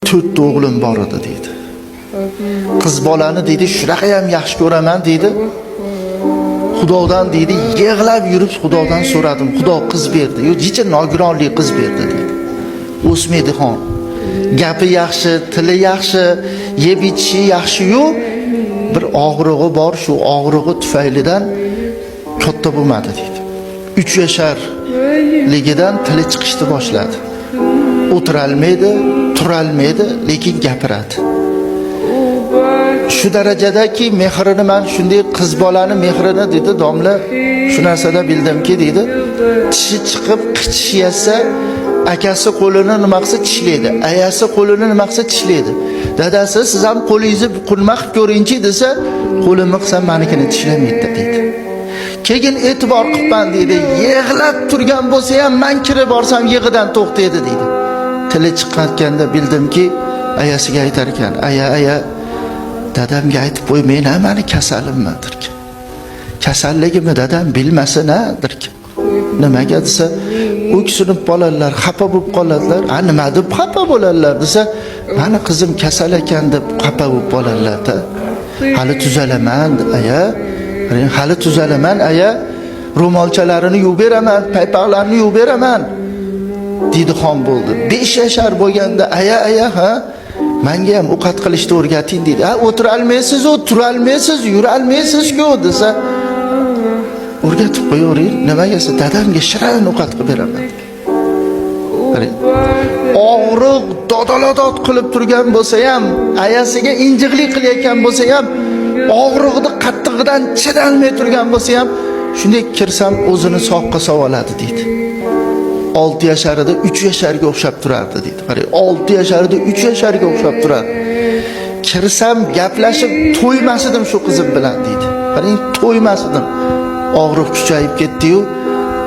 4 o'g'lim bor edi deydi. Qiz bolani deydi, shunaqa ham yaxshi ko'raman deydi. Xudodan deydi, yig'lab yurib Xudodan so'radim. Xudo qiz berdi. Yo, jicha nogironlik qiz berdi deydi. O'smaydigan. Gapi yaxshi, tili yaxshi, yeb ichishi yaxshi-yu, bir og'rig'i bor, shu og'rig'i tufaylidan katta bo'lmadi deydi. 3 yasharligidan tili chiqishni boshladi. O'tirolmaydi, turolmaydi, lekin gapiradi. Shu darajadaki mehrini men shunday qiz bolani mehrini dedi domla, shu narsada bildimki dedi, tishi chiqib qichish yasa akasi qo'lini nima qilsa tishlaydi, ayasi qo'lini nima qilsa tishlaydi. Dadasi siz ham qo'lingizni qulma qilib ko'ringchi desa, qo'limni qilsam menikini tishlamaydi dedi. Keyin e'tibor qilman dedi, yig'lab turgan bo'lsa ham men kirib borsam yig'idan to'xtaydi dedi. Tili chiqqanda bildimki, ayasiga aytar ekan, aya dadamga aytib qo'ymayman, meni kasalimdir. Kasalligimni dadam bilmasin-dir. Nimaga desa, o'ksinib qoladilar, xafa bo'lib qoladilar. Nima deb xafa bo'ladilar desa, meni qizim kasal ekan deb xafa bo'lib qoladilar-da. Hali tuzalaman, aya. Hali tuzalaman, aya. Ro'molchalarini yuvib beraman, paypoqlarini yuvib beraman. Dedi xon bo'ldi. 5 yashar bo'lganda aya ha, menga ham ovqat qilishni o'rgating dedi. O'tira olmaysiz, tura olmaysiz, yura olmaysiz-ku desa, o'rgatib qo'yavering. Nimaga desa, dadamga shirin ovqat qilib beraman. Og'riq dodolodod qilib turgan bo'lsa ham, ayasiga injiqlik qilayotgan bo'lsa ham, og'riqni qattig'idan chidolmay turgan bo'lsa ham, shunday kirsam o'zini soqqa savoladi deydi. 6 yasharida 3 yasharga o'xshab turardi deydi. Qarang, 6 yasharida 3 yasharga o'xshab turardi. Kirsam gaplashib to'ymasdim shu qizim bilan deydi. Qarang, to'ymasdim. Og'riq kuchayib ketdi-yu,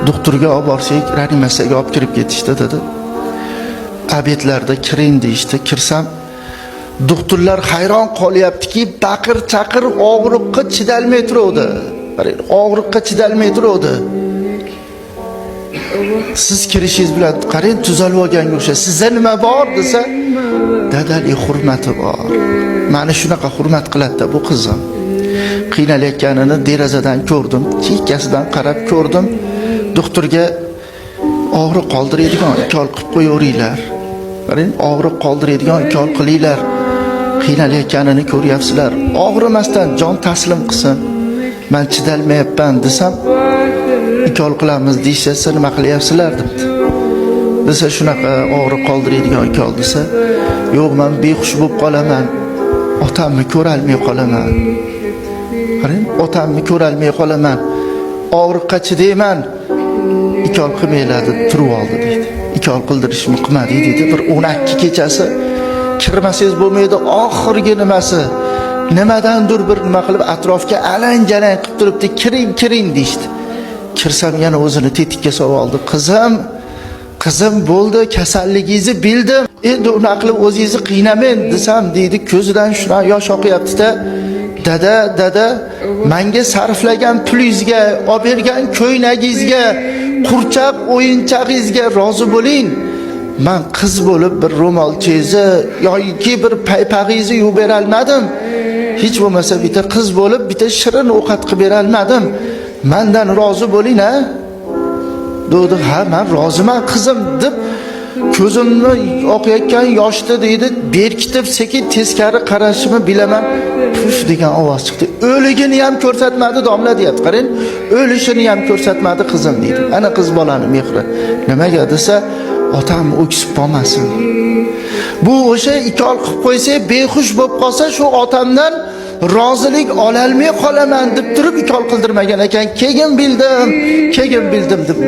doktorga olib borsak, reanimatsiyaga olib kirib ketishdi dedi. Abetlarda kiring deyishdi. Kirsam, doktorlar hayron qolyaptiki, baqir-chaqir og'riqqa chidalmay turuvdi. Qarang, og'riqqa chidalmay turuvdi. Siz kirishingiz bilan qarang, tuzalib olganga o'xshaysiz. Sizda nima bor desa, dadalik hurmati bor. Meni shunaqa hurmat qiladi bu qizim. Qiynalayotganini derazadan ko'rdim, chekkasidan qarab ko'rdim. Doktorga og'riq qoldiradigan ukol qilib qo'yaveringlar. Qarang, og'riq qoldiradigan ukol qilinglar. Qiynalayotganini ko'ryapsizlar. Og'rimasdan jon taslim qilsin. Men chidalmayapman desam, ukol qilamiz deyishsa, nima qilyapsizlar debdi. Desa shunaqa og'riq qoldiradigan ukol desa, yo'q, men behush bo'lib qolaman. Otamni ko'rolmay qolaman. Qarang, otamni ko'rolmay qolaman. Og'riqqa chidayman. Ukol qilmaylar deb turib oldi deydi. Ukol qildirishni qilmadi deydi. Bir 12 kechasi kirmasangiz bo'lmaydi, oxirgi nimasi. Nimadandir bir nima qilib atrofga alang-jalang qilib turibdi, kiring deydi. Kirsam yana o'zini tetikka soldi. Qizim bo'ldi, kasalligingizni bildim. Endi uni qilib o'zingizni qiynamang desam deydi, ko'zidan shuna yosh oqyapti-da. Dada, menga sarflagan pulingizga, olib bergan ko'ynagingizga, qurchaq o'yinchag'ingizga rozi bo'ling. Men qiz bo'lib bir ro'molchangizni yoki bir paypog'ingizni yuvib bera olmadim. Hech bo'lmasa bitta qiz bo'lib, bitta shirin ovqat qilib bera olmadim. Mendan rozi bo'ling-a? Dedi, ha, men roziman qizim deb ko'zimni oqayotgan yoshda deydi, berkitib sekin teskari qarashimni bilaman. Puf degan ovoz chiqdi. O'ligini ham ko'rsatmadi domla deyapti. Qarang, o'lishini ham ko'rsatmadi qizim deydi. Ana qiz bolani mehri. Nimaga desa, otam o'ksib qolmasin. Bu o'sha ikol qilib qo'ysa, behush bo'lib qolsa, shu otamdan rozilik ololmay qolaman deb turib ikol qildirmagan ekan. Keyin bildim deb.